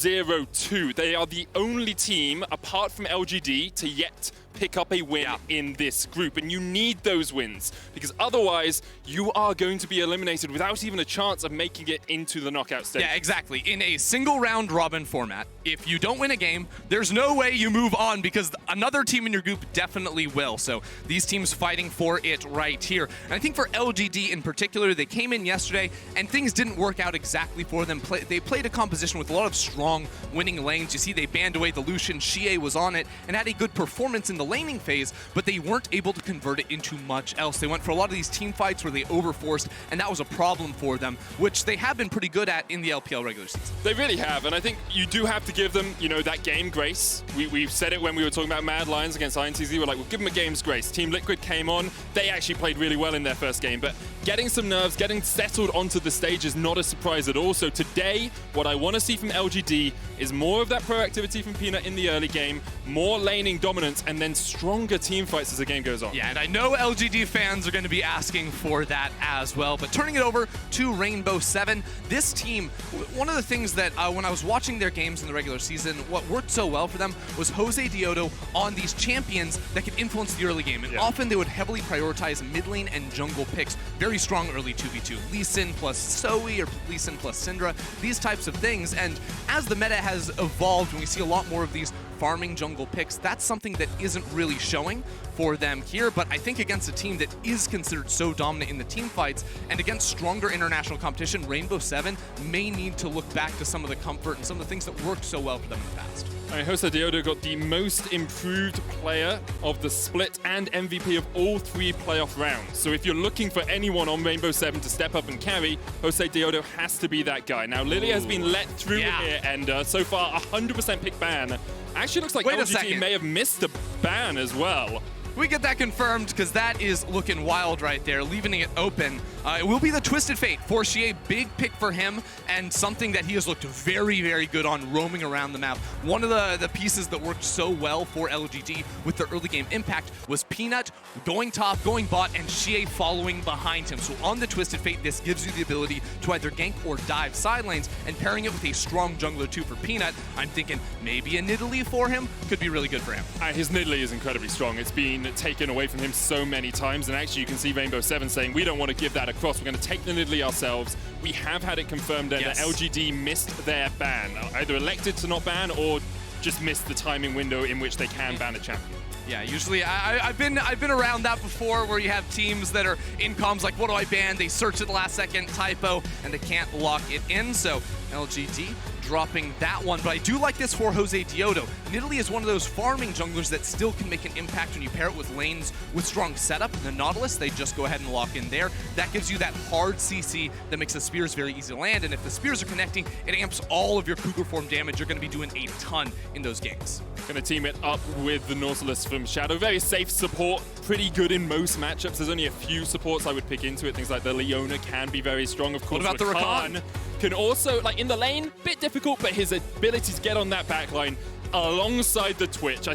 0-2. They are the only team, apart from LGD, to yet pick up a win in this group. And you need those wins, because otherwise you are going to be eliminated without even a chance of making it into the knockout stage. Yeah, exactly. In a single round robin format, if you don't win a game, there's no way you move on, because another team in your group definitely will. So these teams fighting for it right here. And I think for LGD in particular, they came in yesterday and things didn't work out exactly for them. They played a composition with a lot of strong winning lanes. You see they banned away the Lucian, Xie was on it, and had a good performance in the laning phase, but they weren't able to convert it into much else. They went for a lot of these team fights where they overforced, and that was a problem for them, which they have been pretty good at in the LPL regular season. They really have, and I think you do have to give them, that game grace. We've said it when we were talking about Mad Lions against INTZ. We're like, we'll give them a game's grace. Team Liquid came on. They actually played really well in their first game, but getting some nerves, getting settled onto the stage is not a surprise at all. So today, what I want to see from LGD is more of that proactivity from Peanut in the early game, more laning dominance, and then stronger team fights as the game goes on. Yeah, and I know LGD fans are going to be asking for that as well. But turning it over to Rainbow7, this team, one of the things that when I was watching their games in the regular season, what worked so well for them was Jose Diodo on these champions that could influence the early game. And often they would heavily prioritize mid lane and jungle picks. Very strong early 2v2. Lee Sin plus Zoe or Lee Sin plus Syndra, these types of things. And as the meta has evolved and we see a lot more of these farming jungle picks, that's something that isn't really showing for them here. But I think against a team that is considered so dominant in the team fights and against stronger international competition, Rainbow7 may need to look back to some of the comfort and some of the things that worked so well for them in the past. Jose Diodo got the most improved player of the split and MVP of all 3 playoff rounds. So if you're looking for anyone on Rainbow7 to step up and carry, Jose Diodo has to be that guy. Now, Lily has been let through here, and so far, 100% pick ban. Actually looks like LGD may have missed a ban as well. We get that confirmed, because that is looking wild right there, leaving it open. It will be the Twisted Fate for Xie. Big pick for him, and something that he has looked very, very good on roaming around the map. One of the pieces that worked so well for LGD with their early game impact was Peanut going top, going bot, and Xie following behind him. So on the Twisted Fate, this gives you the ability to either gank or dive side lanes, and pairing it with a strong jungler too for Peanut, I'm thinking maybe a Nidalee for him could be really good for him. His Nidalee is incredibly strong. It's been taken away from him so many times, and actually you can see Rainbow7 saying, we don't want to give that across, we're going to take the Nidalee ourselves. We have had it confirmed that LGD missed their ban, either elected to not ban or just missed the timing window in which they can ban a champion. Yeah, usually I've been around that before, where you have teams that are in comms like, what do I ban? They search at the last second, typo, and they can't lock it in. So LGD dropping that one, but I do like this for Jose Diodo. Nidalee is one of those farming junglers that still can make an impact when you pair it with lanes with strong setup. The Nautilus, they just go ahead and lock in there. That gives you that hard CC that makes the spears very easy to land, and if the spears are connecting, it amps all of your Cougar form damage. You're going to be doing a ton in those games. Going to team it up with the Nautilus from Shadow. Very safe support, pretty good in most matchups. There's only a few supports I would pick into it. Things like the Leona can be very strong. Of course, what about the Rakan? Can also, like in the lane, bit difficult, but his ability to get on that backline alongside the Twitch.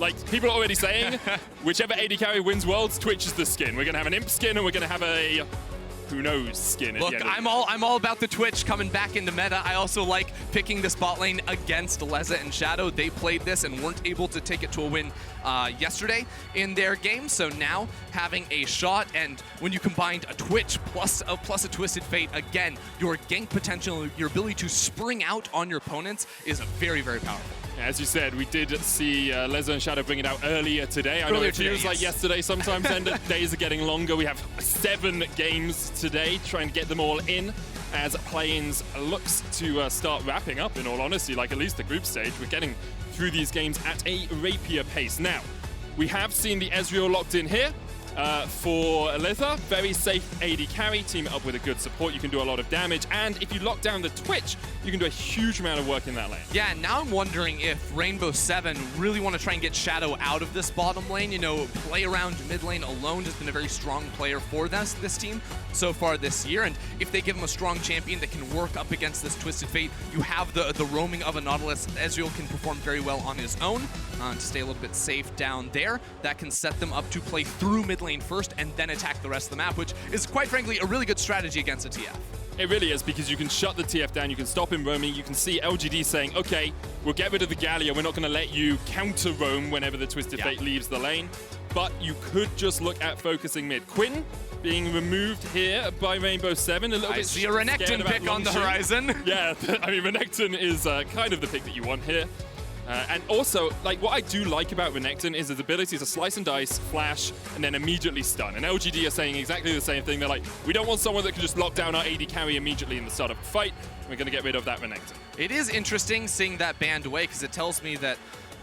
Like people are already saying, whichever AD carry wins Worlds, Twitch is the skin. We're going to have an Imp skin, and we're going to have a who knows skin. Look, I'm all about the Twitch coming back into meta. I also like picking this bot lane against Leza and Shadow. They played this and weren't able to take it to a win yesterday in their game. So now having a shot, and when you combined a Twitch plus a Twisted Fate, again, your gank potential, your ability to spring out on your opponents is very, very powerful. As you said, we did see Leza and Shadow bring it out earlier today. I know it feels like yesterday sometimes, and the days are getting longer. We have 7 games today, trying to get them all in as play-ins looks to start wrapping up, in all honesty, like at least the group stage. We're getting through these games at a rapier pace. Now, we have seen the Ezreal locked in here. For Leza, very safe AD carry, team it up with a good support, you can do a lot of damage, and if you lock down the Twitch, you can do a huge amount of work in that lane. Yeah, now I'm wondering if Rainbow7 really want to try and get Shadow out of this bottom lane. Play around mid lane alone has been a very strong player for this team so far this year, and if they give him a strong champion that can work up against this Twisted Fate, you have the roaming of a Nautilus. Ezreal can perform very well on his own to stay a little bit safe down there. That can set them up to play through mid lane first and then attack the rest of the map, which is quite frankly a really good strategy against a TF. It really is, because you can shut the TF down, you can stop him roaming, you can see LGD saying, okay, we'll get rid of the Gallia, we're not going to let you counter-roam whenever the Twisted Fate leaves the lane. But you could just look at focusing mid. Quinn being removed here by Rainbow7. A little bit see a Renekton pick on the horizon. Yeah, I mean, Renekton is kind of the pick that you want here. And also, like, what I do like about Renekton is his ability to slice and dice, flash, and then immediately stun. And LGD are saying exactly the same thing. They're like, we don't want someone that can just lock down our AD carry immediately in the start of a fight. We're going to get rid of that Renekton. It is interesting seeing that banned away, because it tells me that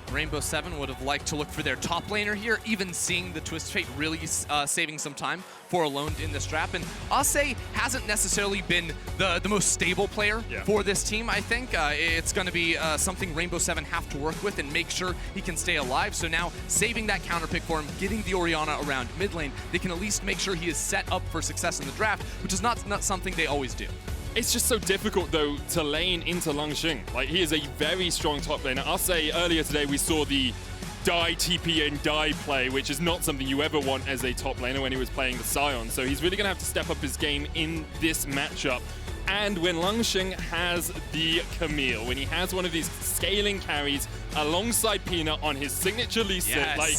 Rainbow7 would have liked to look for their top laner here, even seeing the Twisted Fate really saving some time for Alone in this trap. And Ase hasn't necessarily been the most stable player for this team, I think. It's going to be something Rainbow7 have to work with and make sure he can stay alive. So now saving that counter pick for him, getting the Orianna around mid lane, they can at least make sure he is set up for success in the draft, which is not something they always do. It's just so difficult, though, to lane into Langxing. Like, he is a very strong top laner. I'll say earlier today we saw the die TP and die play, which is not something you ever want as a top laner when he was playing the Sion. So he's really going to have to step up his game in this matchup. And when Langxing has the Camille, when he has one of these scaling carries alongside Peanut on his signature Lee Sin, like,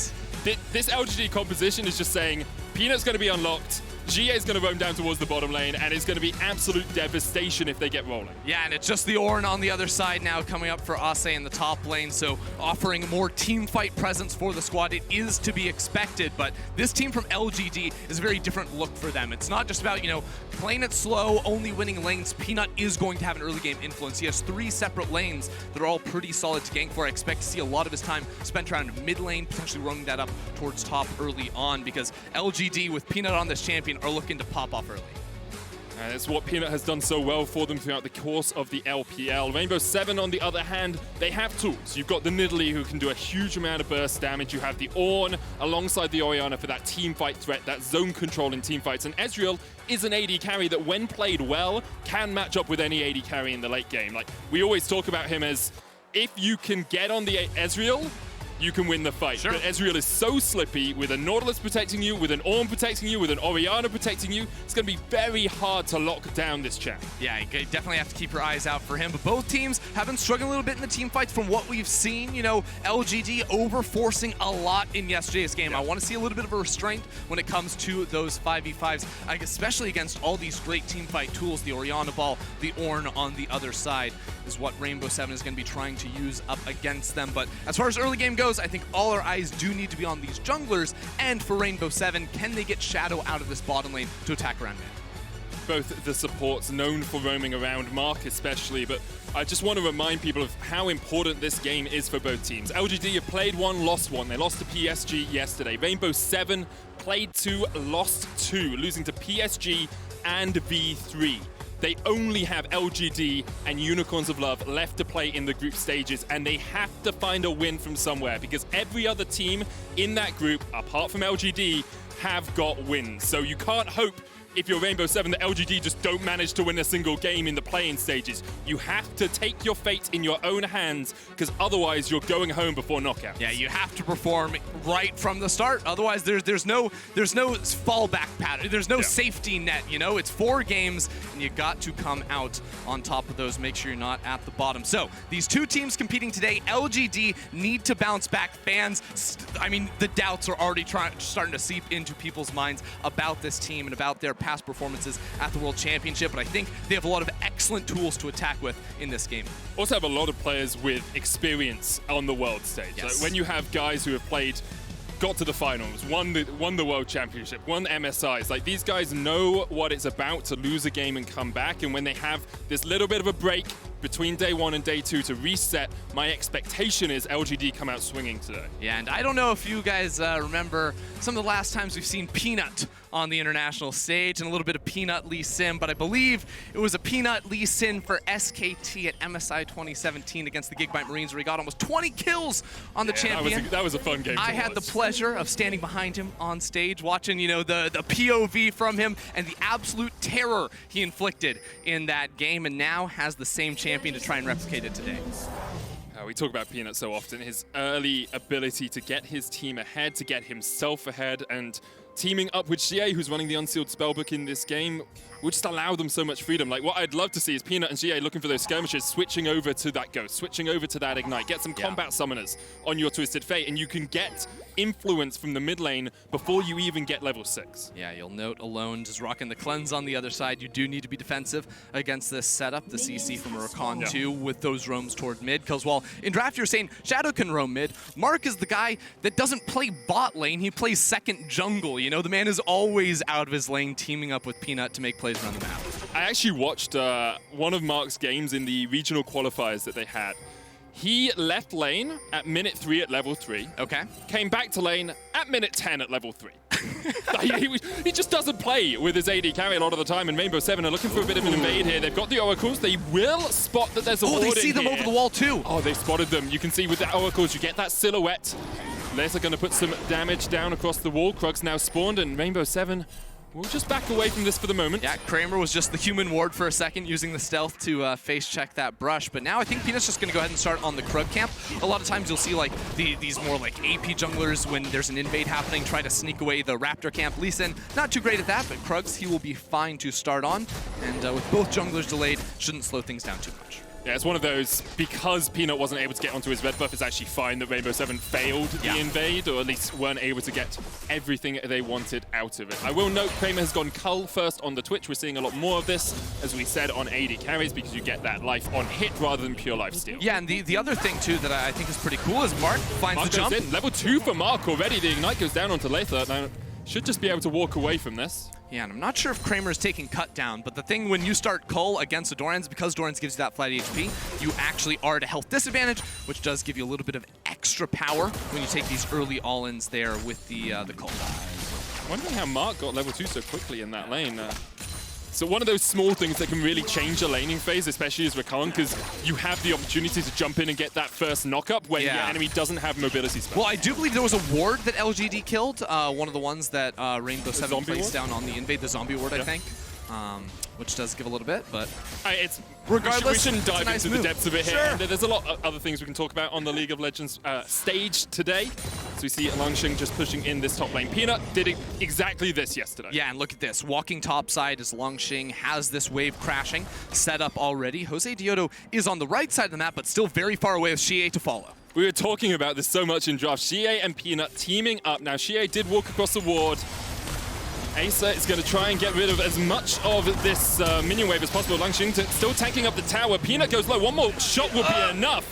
this LGD composition is just saying Peanut's going to be unlocked, GA is going to roam down towards the bottom lane, and it's going to be absolute devastation if they get rolling. Yeah, and it's just the Ornn on the other side now coming up for Ase in the top lane, so offering a more team fight presence for the squad. It is to be expected, but this team from LGD is a very different look for them. It's not just about, you know, playing it slow, only winning lanes. Peanut is going to have an early game influence. He has 3 separate lanes that are all pretty solid to gank for. I expect to see a lot of his time spent around mid lane, potentially roaming that up towards top early on, because LGD with Peanut on this champion are looking to pop off early. And it's what Peanut has done so well for them throughout the course of the LPL. Rainbow7, on the other hand, they have tools. You've got the Nidalee, who can do a huge amount of burst damage. You have the Ornn alongside the Orianna for that team fight threat, that zone control in team fights. And Ezreal is an AD carry that, when played well, can match up with any AD carry in the late game. Like, we always talk about him as, if you can get on the Ezreal, you can win the fight. Sure. But Ezreal is so slippy, with a Nautilus protecting you, with an Ornn protecting you, with an Orianna protecting you. It's going to be very hard to lock down this champ. Yeah, you definitely have to keep your eyes out for him. But both teams have been struggling a little bit in the team fights from what we've seen. You know, LGD over-forcing a lot in yesterday's game. I want to see a little bit of a restraint when it comes to those 5v5s, especially against all these great team fight tools. The Orianna ball, the Ornn on the other side is what Rainbow7 is going to be trying to use up against them. But as far as early game goes, I think all our eyes do need to be on these junglers, and for Rainbow7, can they get Shadow out of this bottom lane to attack around mid? Both the supports known for roaming around, Mark especially, but I just want to remind people of how important this game is for both teams. LGD have played 1, lost 1. They lost to PSG yesterday. Rainbow7 played 2, lost 2, losing to PSG and V3. They only have LGD and Unicorns of Love left to play in the group stages, and they have to find a win from somewhere, because every other team in that group, apart from LGD, have got wins. So you can't hope, if you're Rainbow7, that LGD just don't manage to win a single game in the play-in stages. You have to take your fate in your own hands, because otherwise you're going home before knockout. Yeah, you have to perform right from the start. Otherwise, there's no fallback pattern. There's no safety net. You know, it's 4 games, and you got to come out on top of those. Make sure you're not at the bottom. So these 2 teams competing today, LGD need to bounce back. Fans, I mean, the doubts are already starting to seep into people's minds about this team and about their past performances at the World Championship, but I think they have a lot of excellent tools to attack with in this game. Also have a lot of players with experience on the world stage. Yes. Like, when you have guys who have played, got to the finals, won the World Championship, won MSIs, like, these guys know what it's about to lose a game and come back, and when they have this little bit of a break between day 1 and day 2 to reset, my expectation is LGD come out swinging today. Yeah, and I don't know if you guys remember some of the last times we've seen Peanut on the international stage, and a little bit of Peanut Lee Sin, but I believe it was a Peanut Lee Sin for SKT at MSI 2017 against the Gigabyte Marines, where he got almost 20 kills on the champion. That was a fun game. I had the pleasure of standing behind him on stage, watching, you know, the POV from him and the absolute terror he inflicted in that game, and now has the same champion to try and replicate it today. We talk about Peanut so often, his early ability to get his team ahead, to get himself ahead, and teaming up with Xie, who's running the Unsealed Spellbook in this game, will just allow them so much freedom. Like, what I'd love to see is Peanut and Xie looking for those skirmishes, switching over to that Ghost, switching over to that Ignite, get some combat summoners on your Twisted Fate, and you can get influence from the mid lane before you even get level 6. Yeah, you'll note Alone just rocking the cleanse on the other side. You do need to be defensive against this setup. The CC from Rakan 2 with those roams toward mid, because while in draft you're saying Shadow can roam mid, Mark is the guy that doesn't play bot lane, he plays second jungle. You know, the man is always out of his lane teaming up with Peanut to make plays around the map. I actually watched one of Mark's games in the regional qualifiers that they had. He left lane at minute 3 at level 3. Okay. Came back to lane at minute 10 at level 3. he just doesn't play with his AD carry a lot of the time, and Rainbow7 are looking for a bit of an invade here. They've got the Oracles. They will spot that there's a ward in here. They see them over the wall too. Oh, they spotted them. You can see with the Oracles, you get that silhouette. They're going to put some damage down across the wall. Krug's now spawned, and Rainbow7 will just back away from this for the moment. Yeah, Kramer was just the human ward for a second, using the stealth to face check that brush. But now I think Peanut's just going to go ahead and start on the Krug camp. A lot of times you'll see like these more like AP junglers, when there's an invade happening, try to sneak away the Raptor camp. Lee Sin, not too great at that, but Krugs, he will be fine to start on. And with both junglers delayed, shouldn't slow things down too much. Yeah, it's one of those, because Peanut wasn't able to get onto his red buff, it's actually fine that Rainbow7 failed the invade, or at least weren't able to get everything they wanted out of it. I will note Kramer has gone Cull first on the Twitch. We're seeing a lot more of this, as we said, on AD carries, because you get that life on hit rather than pure life steal. Yeah, and the other thing, too, that I think is pretty cool is Mark finds the jump. In. Level 2 for Mark already. The Ignite goes down onto Lather. Now, should just be able to walk away from this. Yeah, and I'm not sure if Kramer's taking cut down, but the thing when you start Cull against a Doran's, because Doran's gives you that flat HP, you actually are at a health disadvantage, which does give you a little bit of extra power when you take these early all-ins there with the Cull. I'm wondering how Mark got level 2 so quickly in that lane. So one of those small things that can really change a laning phase, especially as Rakan, because you have the opportunity to jump in and get that first knock-up when your enemy doesn't have mobility spell. Well, I do believe there was a ward that LGD killed, one of the ones that Rainbow7 placed down on the invade, the zombie ward, I think. Which does give a little bit, but it's regardless, we shouldn't dive into the depths of it here. Sure. There's a lot of other things we can talk about on the League of Legends stage today. So we see Longxing just pushing in this top lane. Peanut did exactly this yesterday. Yeah, and look at this. Walking topside as Longxing has this wave crashing set up already. Jose Diodo is on the right side of the map, but still very far away with Xie to follow. We were talking about this so much in draft. Xie and Peanut teaming up. Now, Xie did walk across the ward. Acer is going to try and get rid of as much of this minion wave as possible. Longxing still tanking up the tower. Peanut goes low. One more shot will be enough.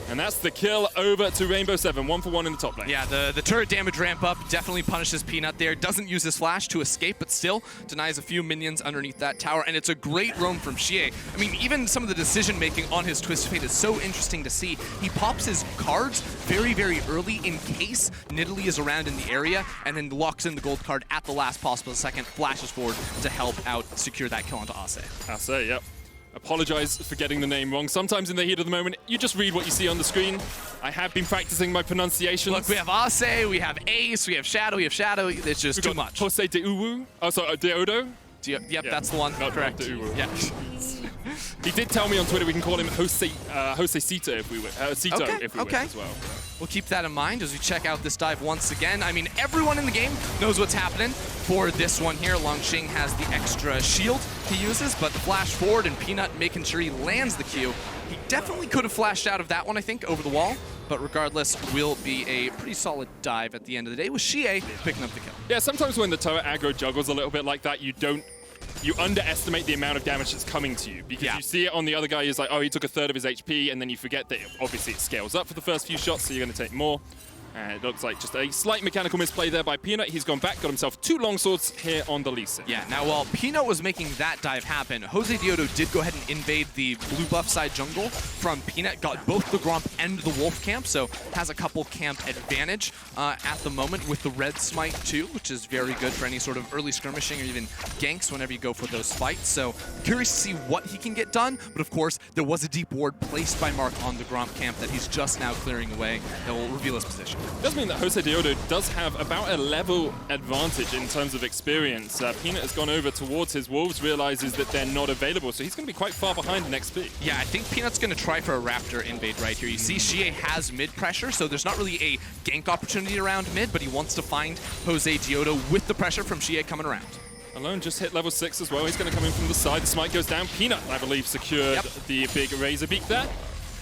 And that's the kill over to Rainbow7. 1 for 1 in the top lane. Yeah, the turret damage ramp up definitely punishes Peanut there. Doesn't use his flash to escape, but still denies a few minions underneath that tower. And it's a great roam from Xie. I mean, even some of the decision-making on his Twisted Fate is so interesting to see. He pops his cards very, very early in case Nidalee is around in the area, and then locks in the gold card at the last possible second, flashes forward to help out secure that kill onto Ase. Ase, yep. Apologize for getting the name wrong. Sometimes in the heat of the moment, you just read what you see on the screen. I have been practicing my pronunciations. Look, we have Ase, we have Ace, we have Shadow, It's just too much. Jose Deuwu. Oh, sorry, Deodo? Yep, that's the one. Not correct. Deuwu. Yeah. He did tell me on Twitter we can call him Jose Sito if we would. Sito if we would as well. We'll keep that in mind as we check out this dive once again. I mean, everyone in the game knows what's happening for this one here. Longxing has the extra shield he uses, but the flash forward and Peanut making sure he lands the Q. He definitely could have flashed out of that one, I think, over the wall. But regardless, will be a pretty solid dive at the end of the day with Xie picking up the kill. Yeah, sometimes when the turret aggro juggles a little bit like that, you underestimate the amount of damage that's coming to you, because you see it on the other guy, he's like, oh, he took a third of his HP, and then you forget that obviously it scales up for the first few shots, so you're going to take more. It looks like just a slight mechanical misplay there by Peanut. He's gone back, got himself 2 longswords here on the Lee Sin. Yeah, now while Peanut was making that dive happen, Jose Diodo did go ahead and invade the blue buff side jungle from Peanut, got both the Gromp and the Wolf camp, so has a couple camp advantage at the moment with the red smite too, which is very good for any sort of early skirmishing or even ganks whenever you go for those fights. So curious to see what he can get done, but of course there was a deep ward placed by Mark on the Gromp camp that he's just now clearing away that will reveal his position. It does mean that Jose Deodo does have about a level advantage in terms of experience. Peanut has gone over towards his Wolves, realizes that they're not available, so he's going to be quite far behind in XP. Yeah, I think Peanut's going to try for a Raptor invade right here. You see Xie has mid pressure, so there's not really a gank opportunity around mid, but he wants to find Jose Deodo with the pressure from Xie coming around. Alone just hit level 6 as well. He's going to come in from the side. The smite goes down. Peanut, I believe, secured the big Razor Beak there.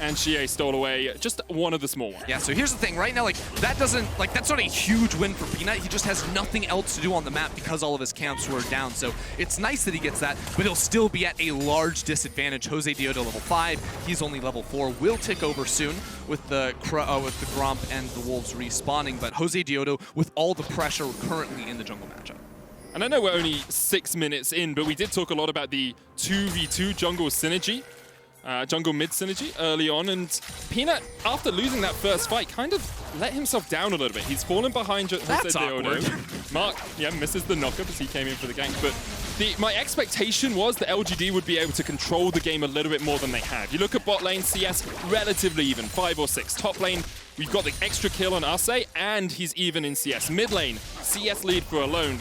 And Xie stole away just one of the small ones. Yeah, so here's the thing. Right now, that's not a huge win for Peanut. He just has nothing else to do on the map because all of his camps were down. So it's nice that he gets that, but he'll still be at a large disadvantage. Jose Deodo level 5. He's only level 4. Will tick over soon with the Gromp and the Wolves respawning. But Jose Deodo with all the pressure currently in the jungle matchup. And I know we're only 6 minutes in, but we did talk a lot about the 2v2 jungle synergy. Jungle mid synergy early on, and Peanut, after losing that first fight, kind of let himself down a little bit. He's fallen behind Jose Deodo. Mark, misses the knockup as he came in for the gank, but my expectation was that LGD would be able to control the game a little bit more than they have. You look at bot lane, CS relatively even, 5 or 6. Top lane, we've got the extra kill on Arce, and he's even in CS. Mid lane, CS lead for Alone.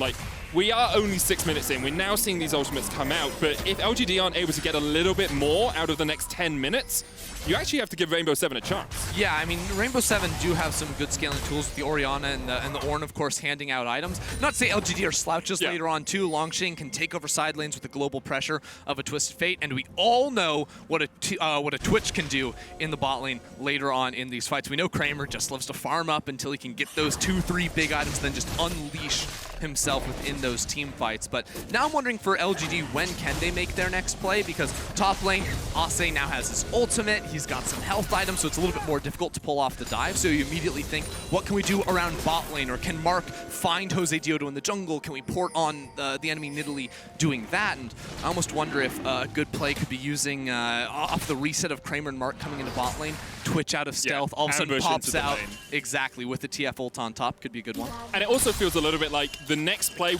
We are only 6 minutes in. We're now seeing these ultimates come out, but if LGD aren't able to get a little bit more out of the next 10 minutes, you actually have to give Rainbow7 a chance. Yeah, I mean, Rainbow7 do have some good scaling tools with the Orianna and the Ornn, of course, handing out items. Not to say LGD are slouches later on, too. Longsheng can take over side lanes with the global pressure of a Twisted Fate, and we all know what a Twitch can do in the bot lane later on in these fights. We know Kramer just loves to farm up until he can get those 2-3 big items, then just unleash himself within those team fights. But now I'm wondering for LGD, when can they make their next play? Because top lane, Ase now has his ultimate. He's got some health items, so it's a little bit more difficult to pull off the dive. So you immediately think, what can we do around bot lane? Or can Mark find Jose Deodo in the jungle? Can we port on the enemy Nidalee doing that? And I almost wonder if a good play could be using off the reset of Kramer and Mark coming into bot lane, Twitch out of stealth, all of a sudden pops out. Exactly, with the TF ult on top, could be a good one. And it also feels a little bit like the next play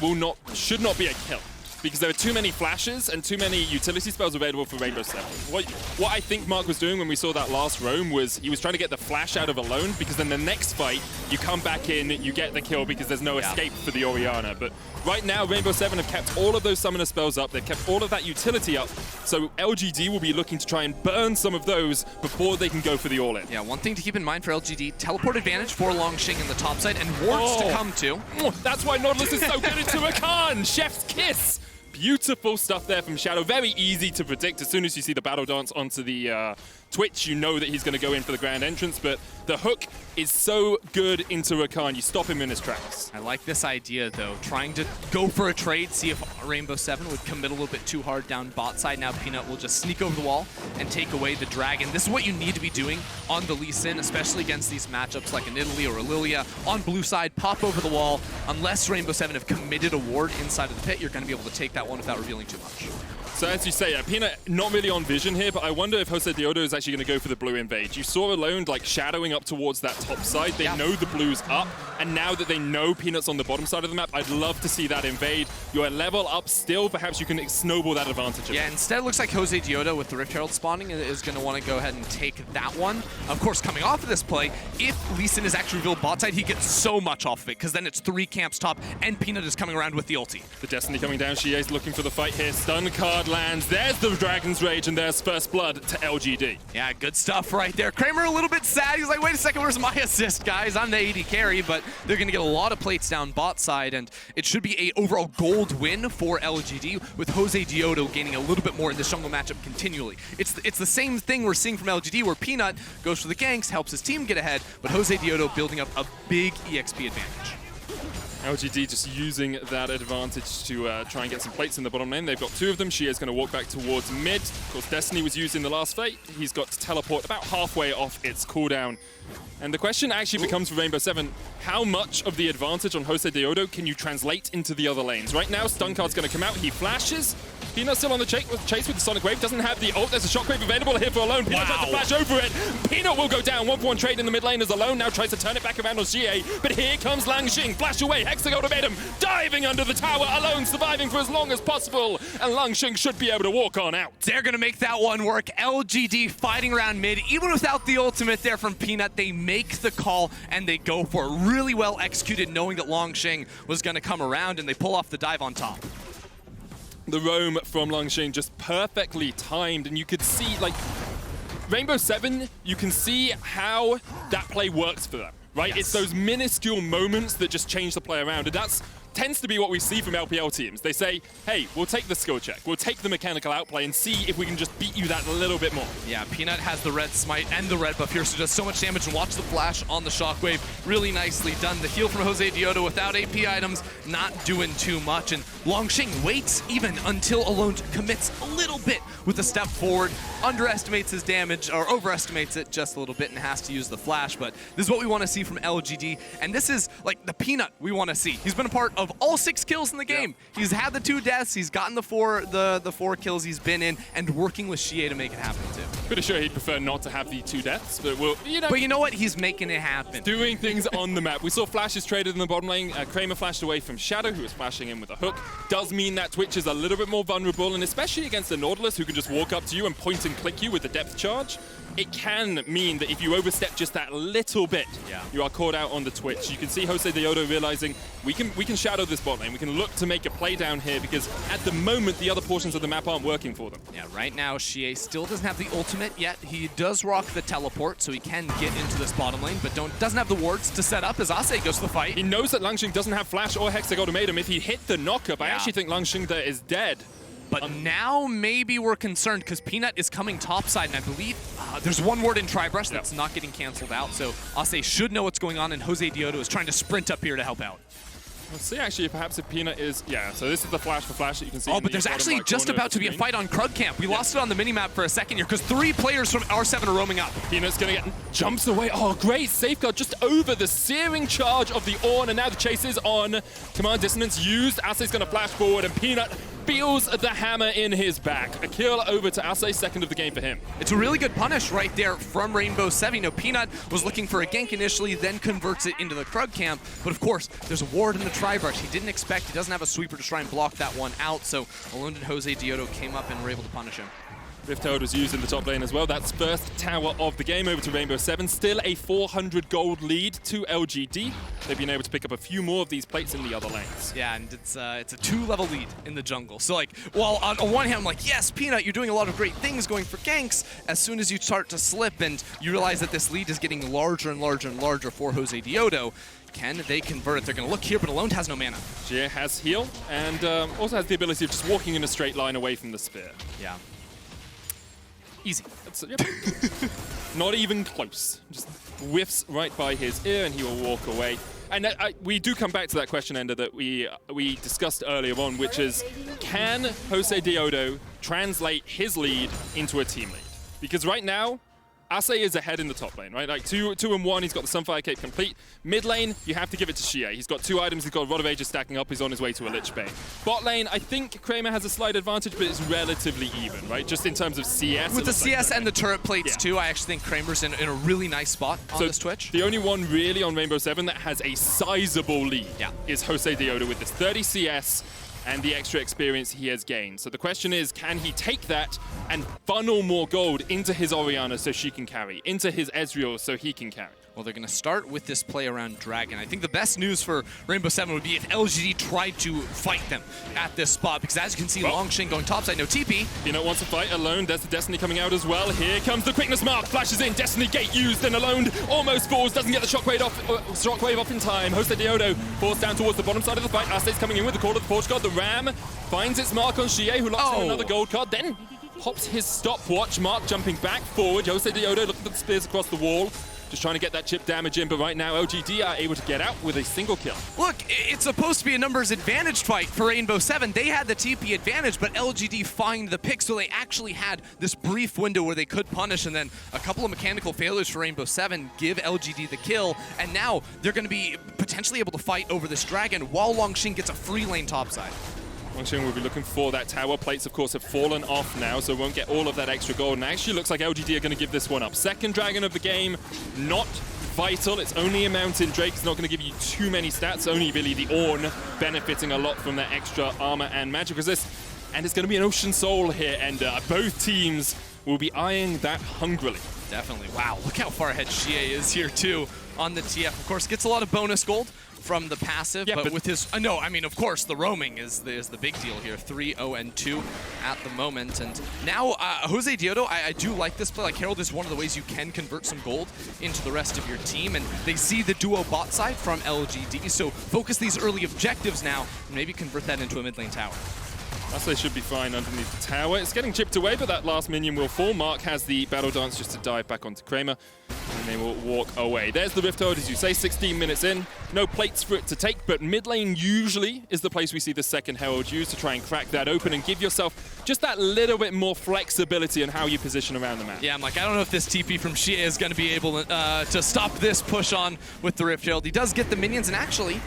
should not be a kill, because there are too many flashes and too many utility spells available for Rainbow7. What I think Mark was doing when we saw that last roam was he was trying to get the flash out of Alone, because then the next fight, you come back in, you get the kill because there's no escape for the Orianna. But right now, Rainbow7 have kept all of those summoner spells up, they've kept all of that utility up, so LGD will be looking to try and burn some of those before they can go for the all-in. Yeah, one thing to keep in mind for LGD, teleport advantage for Longsheng in the top side, and wards to come to. That's why Nautilus is so good into Rakan! Chef's kiss! Beautiful stuff there from Shadow. Very easy to predict. As soon as you see the battle dance onto the Twitch, you know that he's going to go in for the grand entrance, but the hook is so good into Rakan. You stop him in his tracks. I like this idea, though. Trying to go for a trade, see if Rainbow7 would commit a little bit too hard down bot side. Now Peanut will just sneak over the wall and take away the dragon. This is what you need to be doing on the Lee Sin, especially against these matchups like a Nidalee or a Lilia. On blue side, pop over the wall. Unless Rainbow7 have committed a ward inside of the pit, you're going to be able to take that one without revealing too much. So as you say, Peanut not really on vision here, but I wonder if Jose Deodo is actually going to go for the blue invade. You saw Alone shadowing up towards that top side. They know the blue's up, and now that they know Peanut's on the bottom side of the map, I'd love to see that invade. You're a level up still, perhaps you can snowball that advantage. Yeah, instead it looks like Jose Deodo with the Rift Herald spawning is going to want to go ahead and take that one. Of course, coming off of this play, if Lee Sin is actually revealed bot side, he gets so much off of it, because then it's 3 camps top, and Peanut is coming around with the ulti. The Destiny coming down, Xie's looking for the fight here. Stun card lands, there's the Dragon's Rage, and there's first blood to LGD. Yeah, good stuff right there. Kramer a little bit sad. He's like, wait a second, where's my assist, guys? I'm the AD carry, but they're going to get a lot of plates down bot side, and it should be a overall gold win for LGD, with Jose Deodo gaining a little bit more in this jungle matchup continually. It's the same thing we're seeing from LGD, where Peanut goes for the ganks, helps his team get ahead, but Jose Deodo building up a big EXP advantage. LGD just using that advantage to try and get some plates in the bottom lane. They've got 2 of them. Xie is going to walk back towards mid. Of course, Destiny was used in the last fight. He's got to teleport about halfway off its cooldown. And the question actually becomes for Rainbow7, how much of the advantage on Jose Deodo can you translate into the other lanes? Right now, Stun Card's going to come out. He flashes. Peanut still on the chase with the Sonic Wave. Doesn't have the ult. There's a Shockwave available here for Alone. Peanut tries to flash over it. Peanut will go down. 1-for-1 trade in the mid lane as Alone now tries to turn it back around on GA. But here comes Langxing. Flash away. Hexagol made him. Diving under the tower. Alone surviving for as long as possible. And Langxing should be able to walk on out. They're going to make that one work. LGD fighting around mid. Even without the ultimate there from Peanut, they make the call and they go for it. Really well executed, knowing that Langxing was going to come around, and they pull off the dive on top. The roam from Langxing just perfectly timed, and you could see, like, Rainbow7, you can see how that play works for them, right? Yes. It's those minuscule moments that just change the play around, and that's tends to be what we see from LPL teams. They say, hey, we'll take the skill check, we'll take the mechanical outplay and see if we can just beat you that a little bit more. Yeah, Peanut has the red smite and the red buff here, so does so much damage, and watch the flash on the Shockwave. Really nicely done. The heal from Jose Diodo without AP items, not doing too much, and Langxing waits even until Alone commits a little bit with a step forward, underestimates his damage, or overestimates it just a little bit, and has to use the flash. But this is what we want to see from LGD, and this is like the Peanut we want to see. He's been a part of all 6 kills in the game. Yeah. He's had the 2 deaths, he's gotten the 4 kills he's been in, and working with Shie to make it happen too. Pretty sure he'd prefer not to have the 2 deaths, but we'll, you know. But you know what? He's making it happen. Doing things on the map. We saw flashes traded in the bottom lane. Kramer flashed away from Shadow, who was flashing in with a hook. Does mean that Twitch is a little bit more vulnerable, and especially against the Nautilus, who can just walk up to you and point and click you with the depth charge. It can mean that if you overstep just that little bit, you are caught out on the Twitch. You can see Jose Diodo realizing we can shadow this bot lane. We can look to make a play down here, because at the moment the other portions of the map aren't working for them. Yeah, right now Shie still doesn't have the ultimate yet. He does rock the teleport, so he can get into this bottom lane, but doesn't have the wards to set up as Ase goes to the fight. He knows that Langxing doesn't have flash or Hexagol to made him. If he hit the knockup, I actually think Langxing there is dead. But now maybe we're concerned, because Peanut is coming topside, and I believe there's one ward in Tribrush that's not getting canceled out, so Ase should know what's going on, and Jose Diodo is trying to sprint up here to help out. Let's see, actually, perhaps if Peanut is... Yeah, so this is the flash for flash that you can see. Oh, but there's actually just about to be a fight on Krug Camp. We lost it on the minimap for a second here, because 3 players from R7 are roaming up. Peanut's going to get... Jumps away. Oh, great. Safeguard just over the searing charge of the Ornn, and now the chase is on. Command Dissonance used. Ase's going to flash forward, and Peanut feels the hammer in his back. A kill over to Ase, second of the game for him. It's a really good punish right there from Rainbow7. You know, Peanut was looking for a gank initially, then converts it into the Krug Camp. But of course, there's a ward in the Tribrush. He didn't expect, he doesn't have a sweeper to try and block that one out. So Alone and Jose Diodo came up and were able to punish him. Rift Herald was used in the top lane as well. That's first tower of the game over to Rainbow7. Still a 400 gold lead to LGD. They've been able to pick up a few more of these plates in the other lanes. Yeah, and it's a 2-level lead in the jungle. So like, while on one hand I'm like, yes, Peanut, you're doing a lot of great things going for ganks, as soon as you start to slip and you realize that this lead is getting larger and larger and larger for Jose Diodo, can they convert it? They're going to look here, but Alone has no mana. Jia has heal, and also has the ability of just walking in a straight line away from the spear. Yeah. Easy. Yep. Not even close. Just whiffs right by his ear, and he will walk away. And we do come back to that question, Ender, that we discussed earlier on, which is, can Jose Diodo translate his lead into a team lead? Because right now, Ase is ahead in the top lane, right? Like 2 and 1, he's got the Sunfire Cape complete. Mid lane, you have to give it to Shie. He's got 2 items, he's got Rod of Ages stacking up, he's on his way to a Lich Bane. Bot lane, I think Kramer has a slight advantage, but it's relatively even, right? Just in terms of CS. With the CS and the turret plates too, I actually think Kramer's in a really nice spot on this Twitch. The only one really on Rainbow7 that has a sizable lead is Jose Diodo with this 30 CS and the extra experience he has gained. So the question is, can he take that and funnel more gold into his Orianna so she can carry, into his Ezreal so he can carry? Well, they're going to start with this play around Dragon. I think the best news for Rainbow7 would be if LGD tried to fight them at this spot, because as you can see, Langxing going topside, no TP. Peanut wants to fight Alone. There's the Destiny coming out as well. Here comes the quickness mark. Flashes in. Destiny Gate used, and Alone almost falls. Doesn't get the shockwave off in time. Jose Diodo falls down towards the bottom side of the fight. Ase's coming in with the Call of the Porch God. The Ram finds its mark on Shie, who locks in another gold card. Then pops his stopwatch mark, jumping back forward. Jose Diodo looking for the spears across the wall. Just trying to get that chip damage in, but right now LGD are able to get out with a single kill. Look, it's supposed to be a numbers advantage fight for Rainbow7. They had the TP advantage, but LGD find the pick, so they actually had this brief window where they could punish, and then a couple of mechanical failures for Rainbow7 give LGD the kill, and now they're going to be potentially able to fight over this Dragon while Langxing gets a free lane topside. Longsheng will be looking for that tower. Plates, of course, have fallen off now, so won't get all of that extra gold. And actually looks like LGD are going to give this one up. Second dragon of the game, not vital. It's only a Mountain Drake. It's not going to give you too many stats. Only really the Ornn benefiting a lot from that extra armor and magic resist. And it's going to be an Ocean Soul here, and both teams will be eyeing that hungrily. Definitely. Wow, look how far ahead Xie is here, too, on the TF. Of course, gets a lot of bonus gold from the passive, but with his... no, I mean, of course, the roaming is the big deal here. 3-0-2 at the moment. And now, Jose Diodo, I do like this play. Like, Herald is one of the ways you can convert some gold into the rest of your team. And they see the duo bot side from LGD, so focus these early objectives now and maybe convert that into a mid lane tower. They should be fine underneath the tower. It's getting chipped away, but that last minion will fall. Mark has the battle dance just to dive back onto Kramer, and they will walk away. There's the Rift Herald, as you say, 16 minutes in. No plates for it to take, but mid lane usually is the place we see the second Herald used to try and crack that open and give yourself just that little bit more flexibility in how you position around the map. Yeah, I'm like, I don't know if this TP from Xie is going to be able to stop this push on with the Rift Herald. He does get the minions, and actually,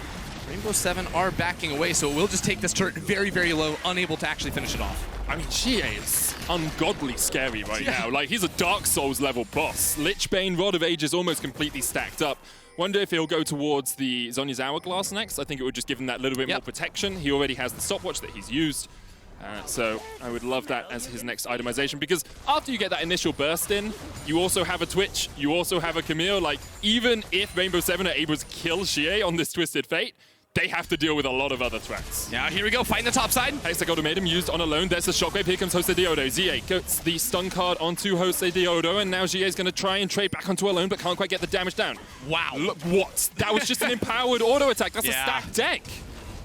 Rainbow7 are backing away, so it will just take this turret very, very low, unable to actually finish it off. I mean, Xie is ungodly scary right now. Like, he's a Dark Souls level boss. Lichbane, Rod of Ages almost completely stacked up. Wonder if he'll go towards the Zhonya's Hourglass next. I think it would just give him that little bit more protection. He already has the stopwatch that he's used. So I would love that as his next itemization, because after you get that initial burst in, you also have a Twitch, you also have a Camille. Like, even if Rainbow7 are able to kill Xie on this Twisted Fate, they have to deal with a lot of other threats. Now here we go, fighting the top side. Hexagon made him used on alone. There's the shockwave. Here comes Jose Diodo. Xie gets the stun card onto Jose Diodo, and now Xie is going to try and trade back onto alone, but can't quite get the damage down. Wow. Look, what? That was just an empowered auto attack. That's a stacked deck.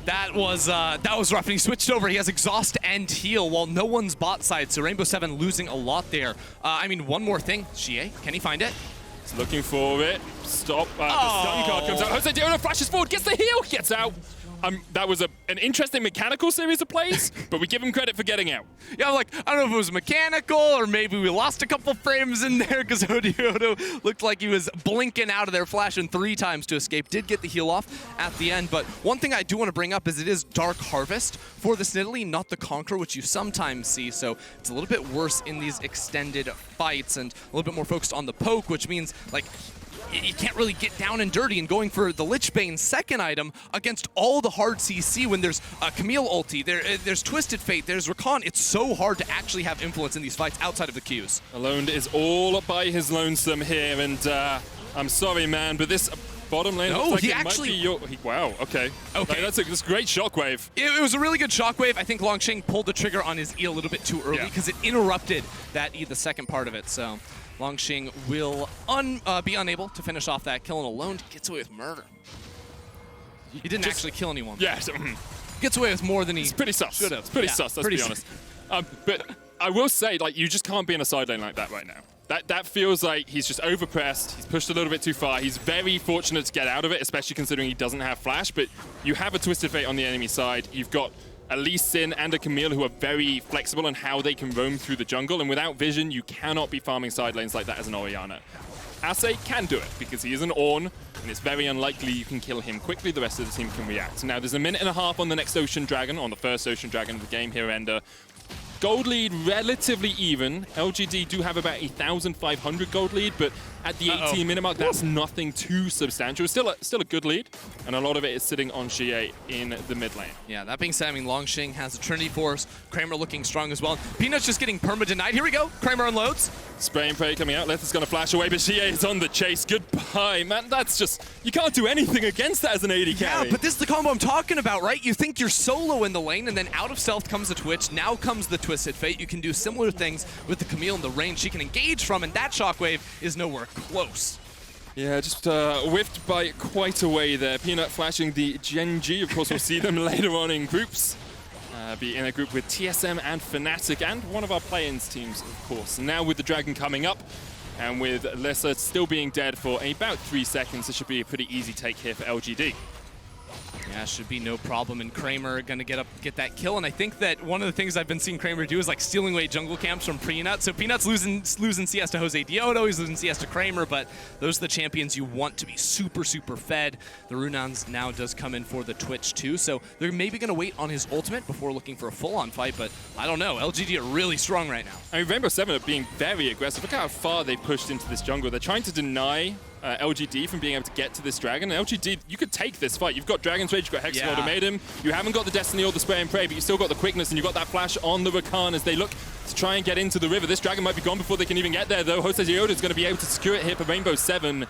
That was rough, and he switched over. He has exhaust and heal while no one's bot side, so Rainbow7 losing a lot there. I mean, one more thing. Xie, can he find it? He's looking for it. Stop. The stun card comes out. Jose Diodo flashes forward, gets the heal, gets out. That was an interesting mechanical series of plays, but we give him credit for getting out. Yeah, I'm like, I don't know if it was mechanical or maybe we lost a couple frames in there because Odiodo looked like he was blinking out of there, flashing 3 times to escape. Did get the heal off at the end, but one thing I do want to bring up is it is Dark Harvest for the Nidalee, not the Conqueror, which you sometimes see, so it's a little bit worse in these extended fights and a little bit more focused on the poke, which means, like, you can't really get down and dirty, and going for the Lichbane's second item against all the hard CC when there's a Camille ulti, there's Twisted Fate, there's Rakan. It's so hard to actually have influence in these fights outside of the queues. Alone is all by his lonesome here, and I'm sorry, man, but this bottom lane looks like he it actually... might be wow, okay. Like, that's a great shockwave. It was a really good shockwave. I think Longsheng pulled the trigger on his E a little bit too early because it interrupted that E, the second part of it, so... Longsheng will be unable to finish off that kill, and alone gets away with murder. He didn't actually kill anyone. Yeah. Gets away with more than he It's pretty sus. should have. It's pretty sus, let's be honest. But I will say, like, you just can't be in a side lane like that right now. That feels like he's just overpressed. He's pushed a little bit too far. He's very fortunate to get out of it, especially considering he doesn't have flash. But you have a Twisted Fate on the enemy side. You've got a Lee Sin and a Camille who are very flexible in how they can roam through the jungle, and without vision, you cannot be farming side lanes like that as an Orianna. Ace can do it because he is an Ornn, and it's very unlikely you can kill him quickly. The rest of the team can react. Now, there's a minute and a half on the next Ocean Dragon, on the first Ocean Dragon of the game here, and gold lead relatively even. LGD do have about 1,500 gold lead, but at the 18-minute mark, that's nothing too substantial. It's still a good lead, and a lot of it is sitting on Xie in the mid lane. Yeah, that being said, I mean, Longsheng has a Trinity Force. Kramer looking strong as well. Peanut's just getting perma-denied. Here we go. Kramer unloads. Spray and pray coming out. Leth is going to flash away, but Xie is on the chase. Goodbye, man. That's just... You can't do anything against that as an AD carry. Yeah, but this is the combo I'm talking about, right? You think you're solo in the lane, and then out of stealth comes the Twitch. Now comes the Twisted Fate. You can do similar things with the Camille in the range she can engage from, and that shockwave is nowhere close. Yeah, just whiffed by quite a way there. Peanut flashing the Gen G. Of course, we'll see them later on in groups. Be in a group with TSM and Fnatic and one of our play-ins teams, of course. Now with the Dragon coming up, and with Lissa still being dead for about 3 seconds, this should be a pretty easy take here for LGD. Yeah, should be no problem, and Kramer gonna get that kill. And I think that one of the things I've been seeing Kramer do is like stealing away jungle camps from Peanut. So Peanut's losing CS to Jose Diodo, he's losing CS to Kramer, but those are the champions you want to be super fed. The Runans now does come in for the Twitch too, so they're maybe gonna wait on his ultimate before looking for a full-on fight, but I don't know. LGD are really strong right now. I mean, Rainbow7 are being very aggressive. Look how far they've pushed into this jungle. They're trying to deny LGD from being able to get to this dragon. And LGD, you could take this fight. You've got Dragon's Rage, you've got Hex Ultimatum. You haven't got the Destiny or the Spray and Pray, but you still got the quickness, and you've got that flash on the Rakan as they look to try and get into the river. This dragon might be gone before they can even get there, though. Jose Diodo is going to be able to secure it here for Rainbow7.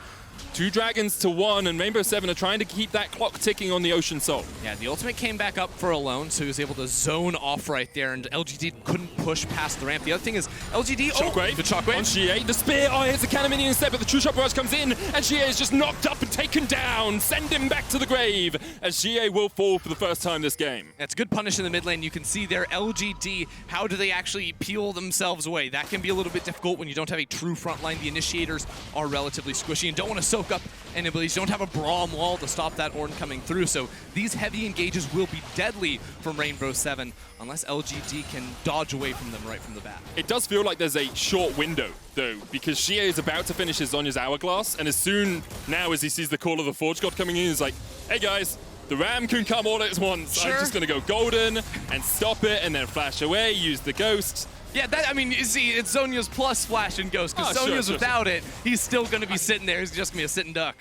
2 dragons to 1, and Rainbow7 are trying to keep that clock ticking on the Ocean Soul. Yeah, the ultimate came back up for Alone, so he was able to zone off right there, and LGD couldn't push past the ramp. The other thing is, LGD... Shockwave. The Shockwave. On Xie. The Spear. Oh, it's a cannon minion instead, but the True Shot Barrage comes in, and Xie is just knocked up and taken down. Send him back to the grave, as Xie will fall for the first time this game. That's good punish in the mid lane. You can see there, LGD, how do they actually peel themselves away? That can be a little bit difficult when you don't have a true front line. The initiators are relatively squishy and don't want to soak up any abilities. Don't have a Braum wall to stop that Ornn coming through, so these heavy engages will be deadly from Rainbow7 unless LGD can dodge away from them right from the bat. It does feel like there's a short window, though, because Xie is about to finish his Zhonya's Hourglass, and as soon now as he sees the call of the Forge God coming in, he's like, hey guys, the Ram can come all at once. Sure. I'm just going to go Golden and stop it and then flash away, use the Ghost. Yeah, that, I mean, you see, it's Zhonya's plus Flash and Ghost, because Zhonya's without it, he's still going to be sitting there. He's just going to be a sitting duck.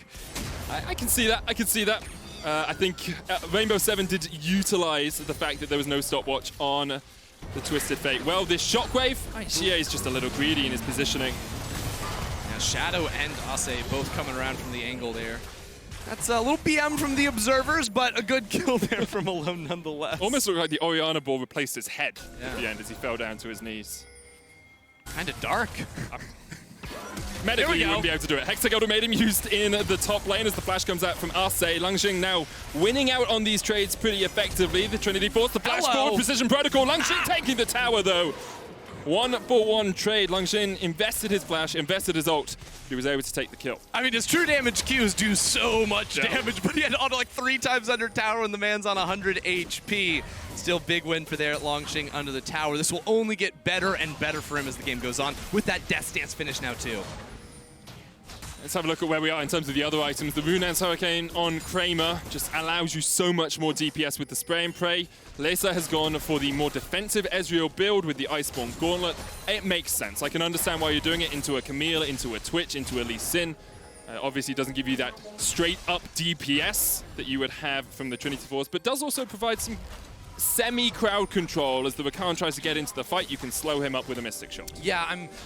I can see that. I can see that. I think Rainbow7 did utilize the fact that there was no stopwatch on the Twisted Fate. Well, this Shockwave, Xie is just a little greedy in his positioning. Yeah, Shadow and Ase both coming around from the angle there. That's a little BM from the observers, but a good kill there from Alone nonetheless. Almost looked like the Orianna ball replaced his head at the end as he fell down to his knees. Kind of dark. Medically, you wouldn't be able to do it. Hexagolden made him used in the top lane as the flash comes out from Ase. Langxing now winning out on these trades pretty effectively. The Trinity Force, the flash forward, Precision Protocol. Langxing taking the tower, though. 1-for-1 trade. Langxing invested his flash, invested his ult. He was able to take the kill. I mean, his true damage Qs do so much damage, but he had auto like 3 times under tower and the man's on 100 HP. Still big win for there at Langxing under the tower. This will only get better and better for him as the game goes on, with that Death Stance finish now too. Let's have a look at where we are in terms of the other items. The Runan's Hurricane on Kramer just allows you so much more DPS with the Spray and Pray. Lesa has gone for the more defensive Ezreal build with the Iceborne Gauntlet. It makes sense. I can understand why you're doing it into a Camille, into a Twitch, into a Lee Sin. Obviously, it doesn't give you that straight-up DPS that you would have from the Trinity Force, but does also provide some semi-crowd control. As the Rakan tries to get into the fight, you can slow him up with a Mystic Shot. Yeah,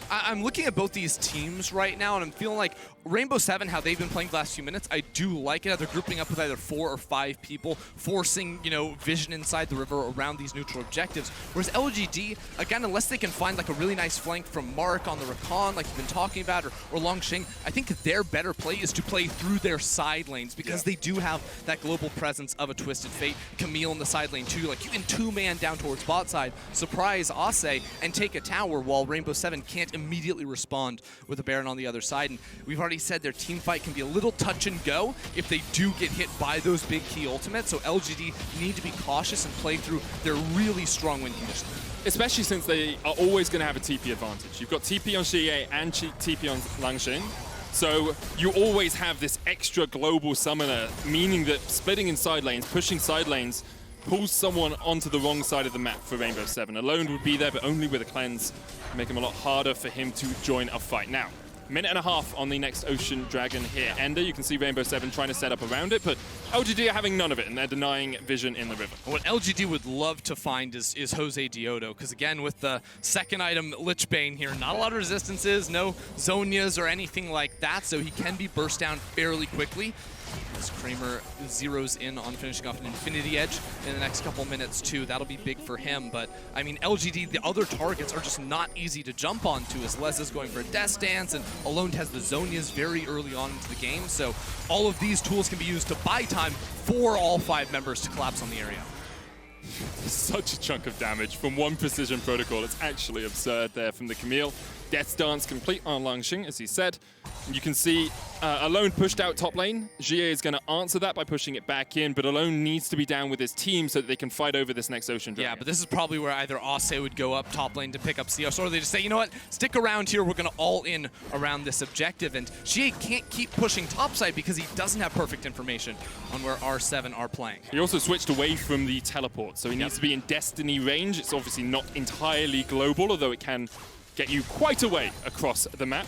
I'm looking at both these teams right now, and I'm feeling like Rainbow7, how they've been playing the last few minutes, I do like it. They're grouping up with either 4 or 5 people, forcing, you know, vision inside the river around these neutral objectives. Whereas LGD, again, unless they can find like a really nice flank from Mark on the Rakan, like you've been talking about, or Langxing, I think their better play is to play through their side lanes, because they do have that global presence of a Twisted Fate, Camille in the side lane too. Like, you can 2-man down towards bot side, surprise Ase, and take a tower while Rainbow7 can't immediately respond with a Baron on the other side. And we've already said their team fight can be a little touch and go if they do get hit by those big key ultimates, so LGD need to be cautious and play through their really strong win conditions. Especially since they are always going to have a TP advantage. You've got TP on Xie and TP on Langxing. So you always have this extra global summoner, meaning that splitting in side lanes, pushing side lanes, pulls someone onto the wrong side of the map for Rainbow7. Alone would be there, but only with a cleanse. Make him a lot harder for him to join a fight. Now, minute and a half on the next Ocean Dragon here. Ender, you can see Rainbow7 trying to set up around it, but LGD are having none of it, and they're denying vision in the river. What LGD would love to find is Jose Diodo, because again, with the second item, Lich Bane here, not a lot of resistances, no Zhonyas or anything like that, so he can be burst down fairly quickly. As Kramer zeroes in on finishing off an Infinity Edge in the next couple minutes too, that'll be big for him. But I mean, LGD, the other targets are just not easy to jump onto, as Les is going for a Death Dance, and Alone has the Zhonyas very early on into the game. So all of these tools can be used to buy time for all 5 members to collapse on the area. Such a chunk of damage from one Precision Protocol. It's actually absurd there from the Camille. Death Dance complete on Langxing, as he said. You can see Alone pushed out top lane. GA is going to answer that by pushing it back in, but Alone needs to be down with his team so that they can fight over this next Ocean Dragon. Yeah, but this is probably where either Ase would go up top lane to pick up CS, or they just say, you know what, stick around here, we're going to all in around this objective. And GA can't keep pushing topside because he doesn't have perfect information on where R7 are playing. He also switched away from the teleport, so he needs to be in Destiny range. It's obviously not entirely global, although it can get you quite a way across the map.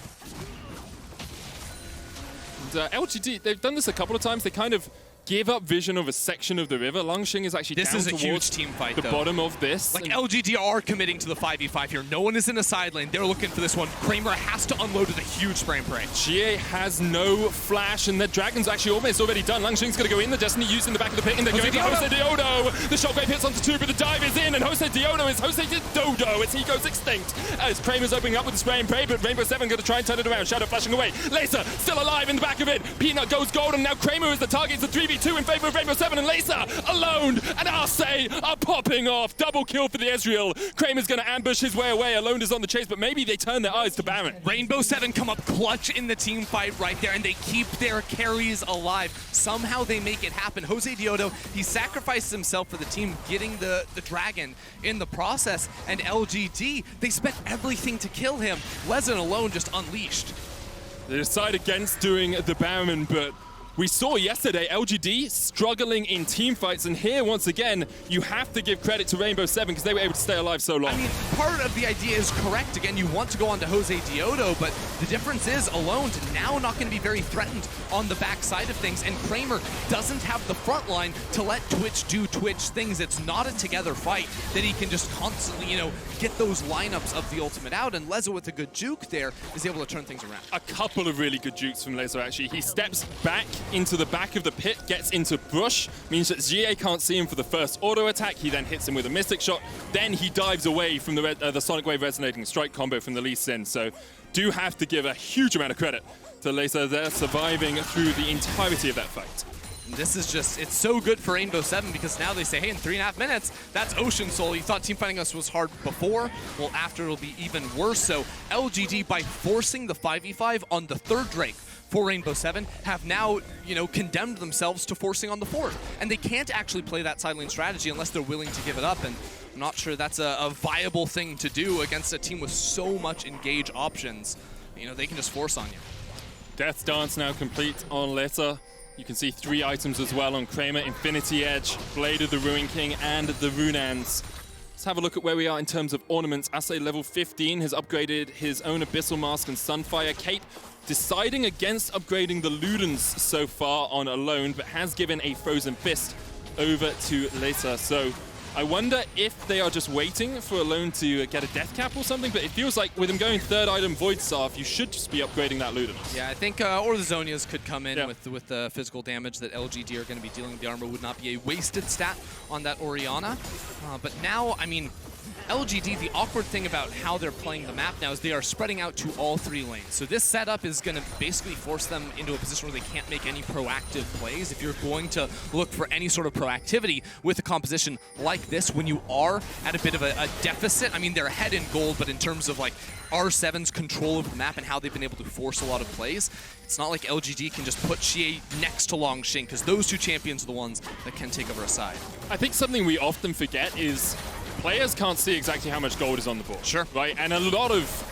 LGD, they've done this a couple of times. They kind of give up vision of a section of the river. Langxing is actually down towards huge team fight, the bottom of this. Like, LGD are committing to the 5v5 here. No one is in the side lane. They're looking for this one. Kramer has to unload with a huge spray and pray. GA has no flash, and their Dragon's actually almost already done. Langxing's going to go in. The Destiny used in the back of the pit, and they're going to Jose Diodo. The shockwave hits onto two, but the dive is in, and Jose Diodo is Jose Dodo as he goes extinct. As Kramer's opening up with the spray and pray, but Rainbow7 going to try and turn it around. Shadow flashing away. Laser still alive in the back of it. Peanut goes gold, and now Kramer is the target. It's a 3v2 in favor of Rainbow7, and Laser Alone and Arce are popping off. Double kill for the Ezreal. Kramer's going to ambush his way away. Alone is on the chase, but maybe they turn their eyes to Baron. Rainbow7 come up clutch in the team fight right there, and they keep their carries alive. Somehow they make it happen. Jose Diodo, he sacrificed himself for the team, getting the Dragon in the process, and LGD, they spent everything to kill him. Lezen Alone just unleashed. They decide against doing the Baron, but we saw yesterday LGD struggling in team fights, and here, once again, you have to give credit to Rainbow7 because they were able to stay alive so long. I mean, part of the idea is correct. Again, you want to go on to Jose Diodo, but the difference is Alone now not going to be very threatened on the back side of things, and Kramer doesn't have the front line to let Twitch do Twitch things. It's not a together fight that he can just constantly, get those lineups of the ultimate out, and Leza with a good juke there is able to turn things around. A couple of really good jukes from Leza, actually. He steps back into the back of the pit, gets into brush, means that GA can't see him for the first auto attack. He then hits him with a Mystic Shot. Then he dives away from the Sonic Wave Resonating Strike combo from the Lee Sin. So do have to give a huge amount of credit to Leza. They're surviving through the entirety of that fight. This is just, it's so good for Rainbow7 because now they say, hey, in 3.5 minutes, that's Ocean Soul. You thought team fighting us was hard before? Well, after it'll be even worse. So LGD, by forcing the 5v5 on the third Drake for Rainbow7, have now, condemned themselves to forcing on the fourth. And they can't actually play that side lane strategy unless they're willing to give it up. And I'm not sure that's a viable thing to do against a team with so much engage options. They can just force on you. Death Dance now complete on Leza. You can see 3 items as well on Kramer: Infinity Edge, Blade of the Ruin King, and the Runans. Let's have a look at where we are in terms of ornaments. Ase level 15 has upgraded his own Abyssal Mask and Sunfire Cape, deciding against upgrading the Ludens so far on Alone, but has given a Frozen Fist over to Leza. So I wonder if they are just waiting for Alone to get a death cap or something, but it feels like with him going third item Void Staff, you should just be upgrading that Ludens. Yeah, I think or the Zonias could come in with the physical damage that LGD are going to be dealing with. The armor would not be a wasted stat on that Orianna. But now, I mean, LGD, the awkward thing about how they're playing the map now is they are spreading out to all 3 lanes. So this setup is going to basically force them into a position where they can't make any proactive plays. If you're going to look for any sort of proactivity with a composition like this, when you are at a bit of a deficit, I mean, they're ahead in gold, but in terms of like R7's control of the map and how they've been able to force a lot of plays, it's not like LGD can just put Xie next to Langxing, because those 2 champions are the ones that can take over a side. I think something we often forget is players can't see exactly how much gold is on the board. Sure. Right? And a lot of,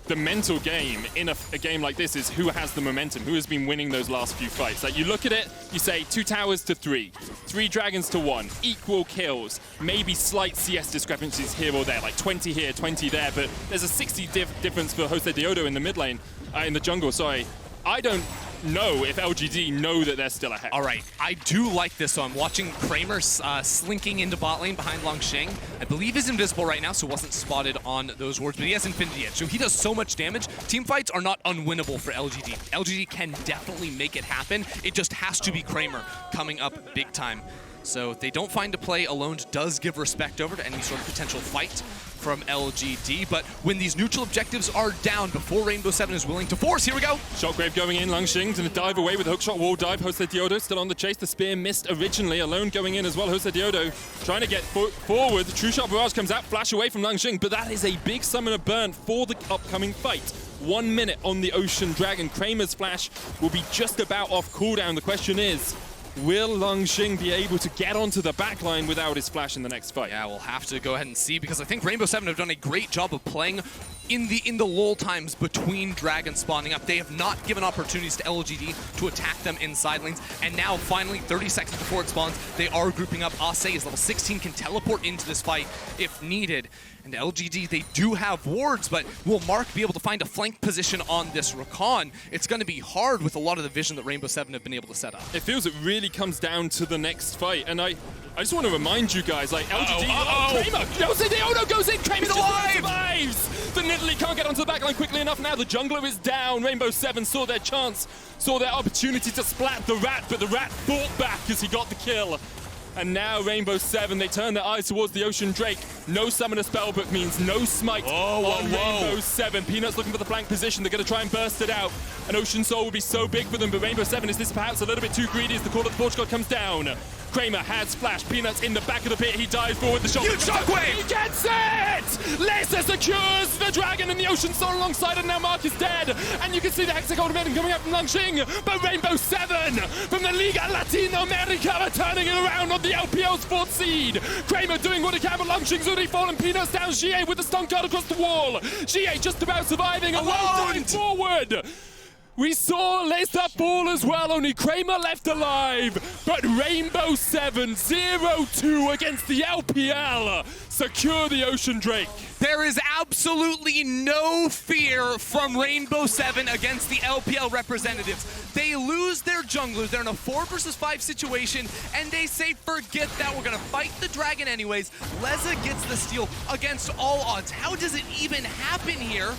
the mental game in a game like this is who has the momentum, who has been winning those last few fights. Like, you look at it, you say 2 towers to 3, 3 dragons to 1, equal kills, maybe slight CS discrepancies here or there, like 20 here, 20 there, but there's a 60 difference for Jose Diodo in the mid lane, in the jungle, sorry. I don't know if LGD know that they're still ahead. All right, I do like this. So I'm watching Kramer slinking into bot lane behind Langxing. I believe he's invisible right now, so wasn't spotted on those wards, but he has Infinity Edge, so he does so much damage. Team fights are not unwinnable for LGD. LGD can definitely make it happen. It just has to be Kramer coming up big time. So if they don't find a play, Alone does give respect over to any sort of potential fight from LGD. But when these neutral objectives are down before Rainbow7 is willing to force, here we go. Shockwave going in, Langxing's gonna dive away with a hookshot wall dive. Jose Diodo still on the chase. The spear missed originally. Alone going in as well. Jose Diodo trying to get forward. The True Shot Barrage comes out, flash away from Langxing, but that is a big summoner burn for the upcoming fight. 1 minute on the Ocean Dragon. Kramer's flash will be just about off cooldown. The question is, will Longxing be able to get onto the backline without his flash in the next fight? Yeah, we'll have to go ahead and see, because I think Rainbow7 have done a great job of playing in the lull times between dragons spawning up. They have not given opportunities to LGD to attack them inside lanes, and now finally 30 seconds before it spawns, they are grouping up. Ase is level 16, can teleport into this fight if needed. And LGD, they do have wards, but will Mark be able to find a flank position on this Rakan? It's going to be hard with a lot of the vision that Rainbow7 have been able to set up. It feels it really comes down to the next fight, and I just want to remind you guys, like, LGD, Kramer, no, goes in, Kramer alive! Survives! The Nidalee can't get onto the backline quickly enough now, the jungler is down. Rainbow7 saw their chance, saw their opportunity to splat the Rat, but the Rat fought back as he got the kill. And now Rainbow7, they turn their eyes towards the Ocean Drake. No Summoner Spellbook means no smite on Rainbow7. Peanuts looking for the flank position. They're going to try and burst it out. An Ocean Soul will be so big for them, but Rainbow7, is this perhaps a little bit too greedy as the Call of the Forge God comes down? Kramer has flash. Peanuts in the back of the pit. He dives forward. The shot. Huge shockwave! He gets it! Lisa secures the Dragon and the Ocean Soul alongside, and now Mark is dead. And you can see the Hexagon Maiden coming up from Longxing. But Rainbow7 from the Liga Latino America are turning it around on the LPL's 4th seed. Kramer doing what he can, but Longxing's already fallen. Peanuts down. GA with the stun card across the wall. GA just about surviving. Alone going forward. We saw Lisa fall as well, only Kramer left alive. But Rainbow7 0-2 against the LPL secure the Ocean Drake. There is absolutely no fear from Rainbow7 against the LPL representatives. They lose their junglers. They're in a 4 versus 5 situation, and they say, forget that. We're going to fight the Dragon anyways. Leza gets the steal against all odds. How does it even happen here?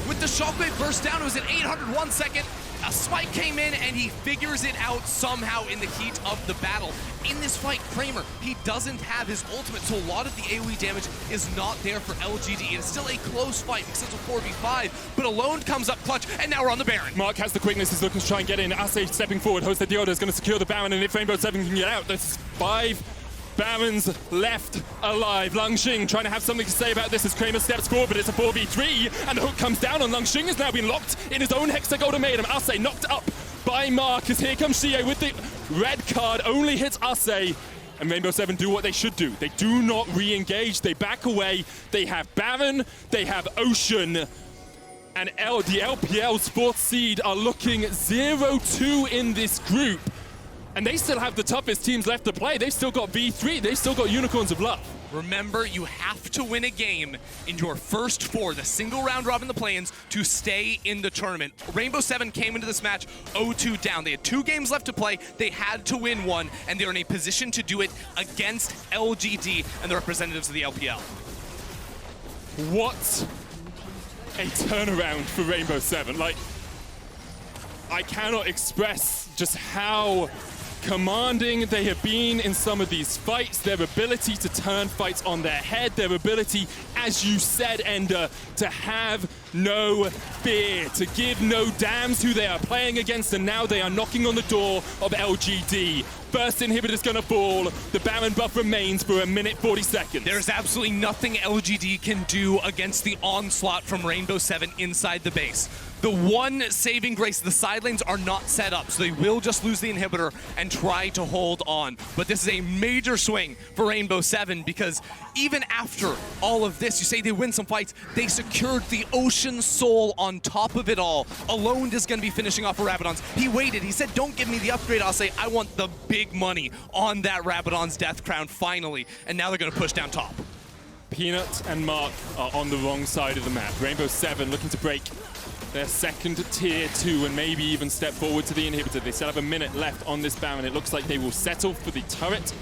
With the shockwave burst down, it was an 801 second. A spike came in, and he figures it out somehow in the heat of the battle. In this fight, Kramer, he doesn't have his ultimate, so a lot of the AoE damage is not there for LGD. It's still a close fight because it's a 4v5, but Alone comes up clutch, and now we're on the Baron. Mark has the quickness, he's looking to try and get in. Ase stepping forward, Jose Dioda is going to secure the Baron, and if Rainbow7 can get out, this is 5 Barons left alive. Longxing trying to have something to say about this as Kramer steps forward, but it's a 4v3, and the hook comes down on Longxing. Has now been locked in his own Hexagon Maiden. Ase knocked up by Mark as here comes CA with the red card. Only hits Ase, and Rainbow7 do what they should do. They do not re-engage. They back away. They have Baron. They have Ocean. And the LPL's 4th seed are looking 0-2 in this group. And they still have the toughest teams left to play. They've still got V3. They've still got Unicorns of Love. Remember, you have to win a game in your first 4, the single round robin, the play-ins, to stay in the tournament. Rainbow7 came into this match 0-2 down. They had 2 games left to play. They had to win 1, and they're in a position to do it against LGD and the representatives of the LPL. What a turnaround for Rainbow7. Like, I cannot express just how commanding they have been in some of these fights, their ability to turn fights on their head, their ability, as you said, Ender, to have no fear, to give no damns who they are playing against, and now they are knocking on the door of LGD. First inhibitor's gonna fall. The Baron buff remains for 1 minute 40 seconds. There's absolutely nothing LGD can do against the onslaught from Rainbow7 inside the base. The one saving grace, the side lanes are not set up, so they will just lose the inhibitor and try to hold on. But this is a major swing for Rainbow7, because even after all of this, you say they win some fights, they secured the Ocean Soul on top of it all. Alone is going to be finishing off for Rabadon's. He waited, he said, don't give me the upgrade, I'll say, I want the big money on that Rabadon's Death Crown finally. And now they're going to push down top. Peanut and Mark are on the wrong side of the map. Rainbow7 looking to break their second tier 2 and maybe even step forward to the inhibitor. They still have 1 minute left on this Baron. It looks like they will settle for the turret,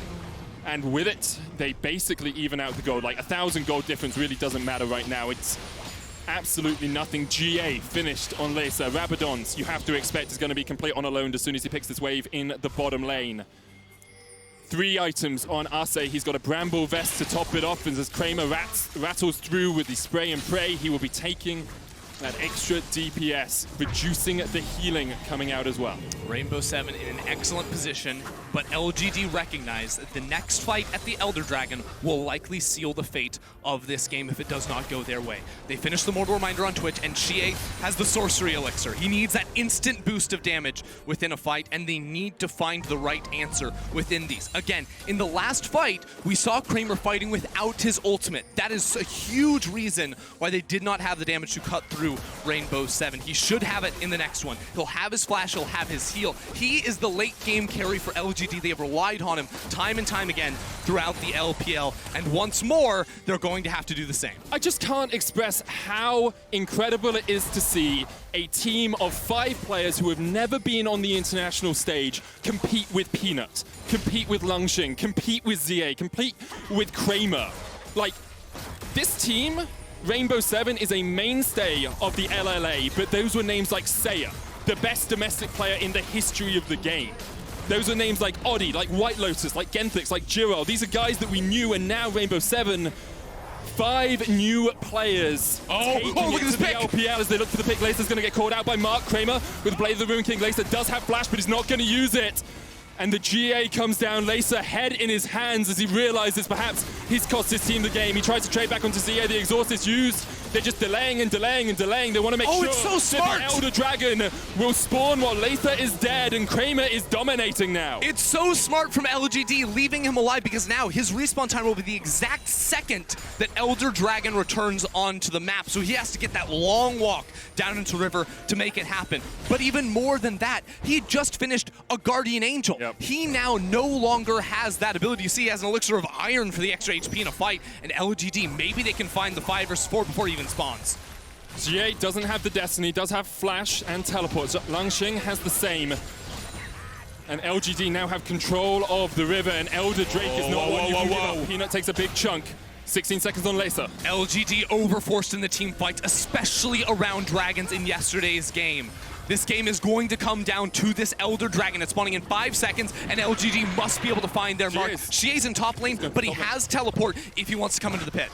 and with it, they basically even out the gold. Like 1,000 gold difference really doesn't matter right now. It's absolutely nothing. GA finished on Lisa. Rabadon's, you have to expect, is going to be complete on Alone as soon as he picks this wave in the bottom lane. 3 items on Ase. He's got a Bramble Vest to top it off, and as Kramer rattles through with the spray and pray, he will be taking that extra DPS, reducing the healing coming out as well. Rainbow7 in an excellent position, but LGD recognize that the next fight at the Elder Dragon will likely seal the fate of this game if it does not go their way. They finished the Mortal Reminder on Twitch, and Xie has the Sorcery Elixir. He needs that instant boost of damage within a fight, and they need to find the right answer within these. Again, in the last fight, we saw Kramer fighting without his ultimate. That is a huge reason why they did not have the damage to cut through Rainbow7. He should have it in the next one. He'll have his flash, he'll have his heal. He is the late game carry for LGD. They have relied on him time and time again throughout the LPL, and once more, they're going to have to do the same. I just can't express how incredible it is to see a team of 5 players who have never been on the international stage compete with Peanut, compete with Lungxing, compete with ZA, compete with Kramer. Like, this team, Rainbow7, is a mainstay of the LLA, but those were names like Saya, the best domestic player in the history of the game. Those are names like Oddie, like White Lotus, like Genthix, like Jiro. These are guys that we knew, and now Rainbow7, 5 new players taking look it at to this the pick. LPL as they look for the pick. Lacer's going to get called out by Mark Kramer with Blade of the Ruin King. Lacer does have flash, but he's not going to use it. And the GA comes down, Lacer head in his hands as he realizes perhaps he's cost his team the game. He tries to trade back onto ZA, the exhaust is used. They're just delaying and delaying and delaying. They want to make sure it's so smart. that the Elder Dragon will spawn while Lacer is dead and Kramer is dominating now. It's so smart from LGD, leaving him alive, because now his respawn time will be the exact second that Elder Dragon returns onto the map. So he has to get that long walk down into River to make it happen. But even more than that, he just finished a Guardian Angel. Yep. He now no longer has that ability. You see, he has an Elixir of Iron for the extra HP in a fight, and LGD, maybe they can find the 5 versus 4 before he even spawns. GA doesn't have the Destiny, does have Flash and Teleport. Lungxing has the same. And LGD now have control of the river, and Elder Drake is not one you can give up. Peanut takes a big chunk. 16 seconds on Lacer. LGD overforced in the team fight, especially around Dragons in yesterday's game. This game is going to come down to this Elder Dragon. It's spawning in 5 seconds, and LGD must be able to find their mark. Xie's in top lane, but he has Teleport if he wants to come into the pit.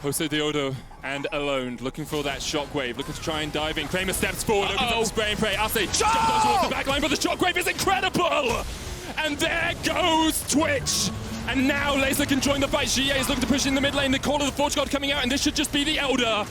Jose Diodo and Alone looking for that shockwave, looking to try and dive in. Kramer steps forward, opens up the spray and pray. After jumps towards the back line, but the shockwave is incredible! And there goes Twitch! And now Lacer can join the fight. Xie is looking to push in the mid lane. The Call of the Forge God coming out, and this should just be the Elder.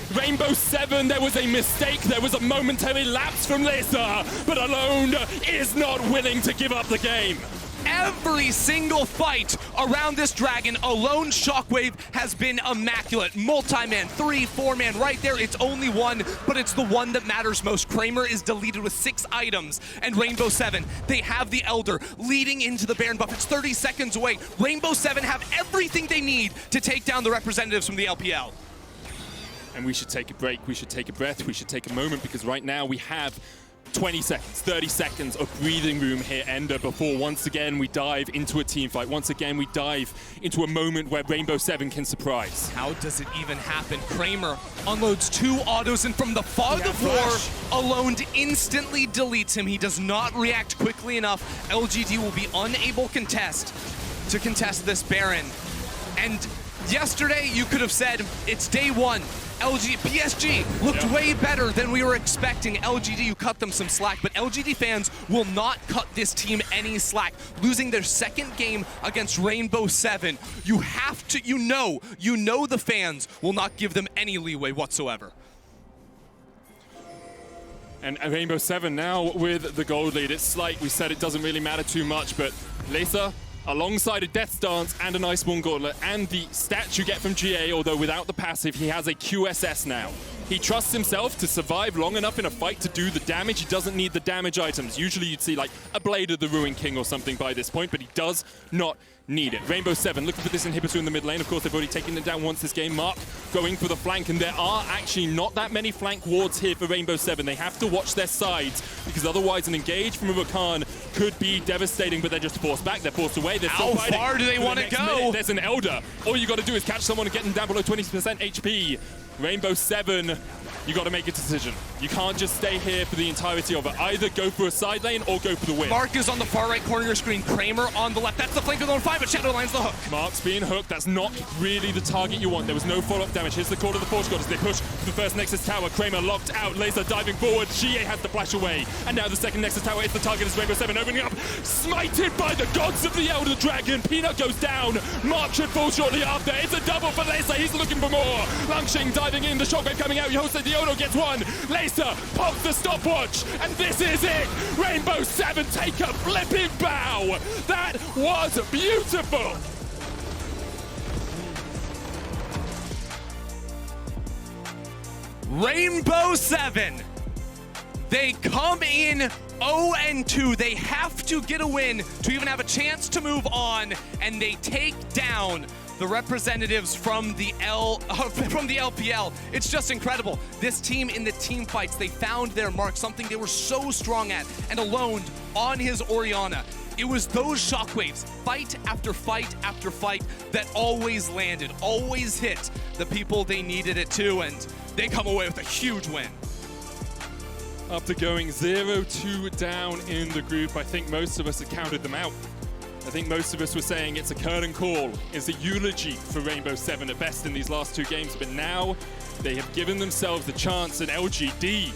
Rainbow7, there was a mistake. There was a momentary lapse from Lacer, but Alone is not willing to give up the game. Every single fight around this dragon, Alone Shockwave has been immaculate. Multi-man, 3, 4-man, right there. It's only one, but it's the one that matters most. Kramer is deleted with 6 items, and Rainbow7, they have the Elder leading into the Baron buff. It's 30 seconds away. Rainbow7 have everything they need to take down the representatives from the LPL. And we should take a break, we should take a breath, we should take a moment, because right now we have 20 seconds, 30 seconds of breathing room here, Ender, before once again we dive into a team fight. Once again we dive into a moment where Rainbow7 can surprise. How does it even happen? Kramer unloads 2 autos, and from the fog of war, Alone instantly deletes him. He does not react quickly enough. LGD will be unable to contest this Baron. And yesterday you could have said it's day 1. PSG looked way better than we were expecting. LGD, you cut them some slack, but LGD fans will not cut this team any slack. Losing their 2nd game against Rainbow7, you have to, you know the fans will not give them any leeway whatsoever. And Rainbow7 now with the gold lead. It's like we said, it doesn't really matter too much, but Lacer, alongside a Death's Dance and an Iceborne Gauntlet and the stats you get from GA, although without the passive, he has a QSS now. He trusts himself to survive long enough in a fight to do the damage. He doesn't need the damage items. Usually you'd see like a Blade of the Ruin King or something by this point, but he does not need it. Rainbow7 looking for this inhibitor in the mid lane. Of course, they've already taken it down once this game. Mark going for the flank, and there are actually not that many flank wards here for Rainbow7. They have to watch their sides, because otherwise an engage from a Rakan could be devastating, but they're just forced back. They're forced away. They're still fighting. How far do they want to go? There's an Elder. All you got to do is catch someone and get them down below 20% HP. Rainbow7, you got to make a decision. You can't just stay here for the entirety of it. Either go for a side lane or go for the win. Mark is on the far right corner of your screen. Kramer on the left. That's the flank of the 1-5, but Shadowline's the hook. Mark's being hooked. That's not really the target you want. There was no follow-up damage. Here's the call of the Force God as they push the first Nexus Tower. Kramer locked out. Laser diving forward. GA has to flash away. And now the second Nexus Tower is the target as Rainbow7 opening up. Smited by the gods of the Elder Dragon. Peanut goes down. Mark should fall shortly after. It's a double for Laser. He's looking for more. Langshing diving in. The shockwave coming out. Jose Diono gets one. Laser pops the stopwatch. And this is it. Rainbow7 take a flipping bow. That was beautiful. Rainbow7. They come in 0-2. They have to get a win to even have a chance to move on, and they take down the representatives from the LPL. It's just incredible. This team in the team fights, they found their mark, something they were so strong at, and alone on his Orianna. It was those shockwaves, fight after fight after fight, that always landed, always hit the people they needed it to, and they come away with a huge win. After going 0-2 down in the group, I think most of us had counted them out. I think most of us were saying it's a curtain call. It's a eulogy for Rainbow7 at best in these last two games, but now they have given themselves the chance, and LGD,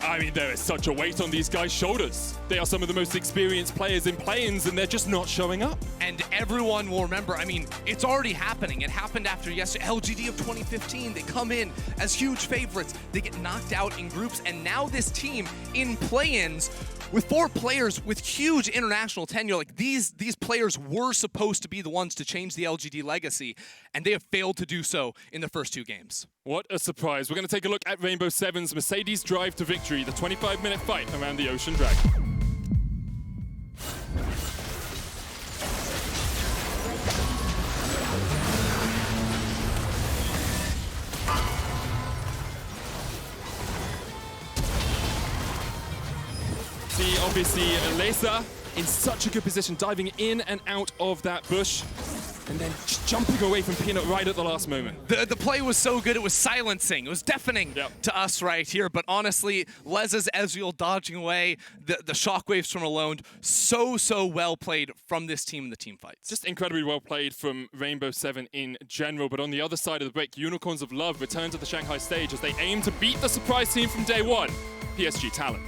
I mean, there is such a weight on these guys' shoulders. They are some of the most experienced players in play-ins, and they're just not showing up. And everyone will remember, I mean, it's already happening. It happened after yesterday, LGD of 2015. They come in as huge favorites. They get knocked out in groups, and now this team in play-ins with 4 players with huge international tenure. Like, these players were supposed to be the ones to change the LGD legacy, and they have failed to do so in the first 2 games. What a surprise. We're going to take a look at Rainbow7's Mercedes drive to victory, the 25-minute fight around the Ocean Dragon. See, obviously, Laser in such a good position, diving in and out of that bush, and then just jumping away from Peanut right at the last moment. The play was so good, it was silencing. It was deafening to us right here. But honestly, Lez's Ezreal dodging away, the shockwaves from Alone, so well played from this team in the team fights. Just incredibly well played from Rainbow7 in general. But on the other side of the break, Unicorns of Love return to the Shanghai stage as they aim to beat the surprise team from day one, PSG Talent.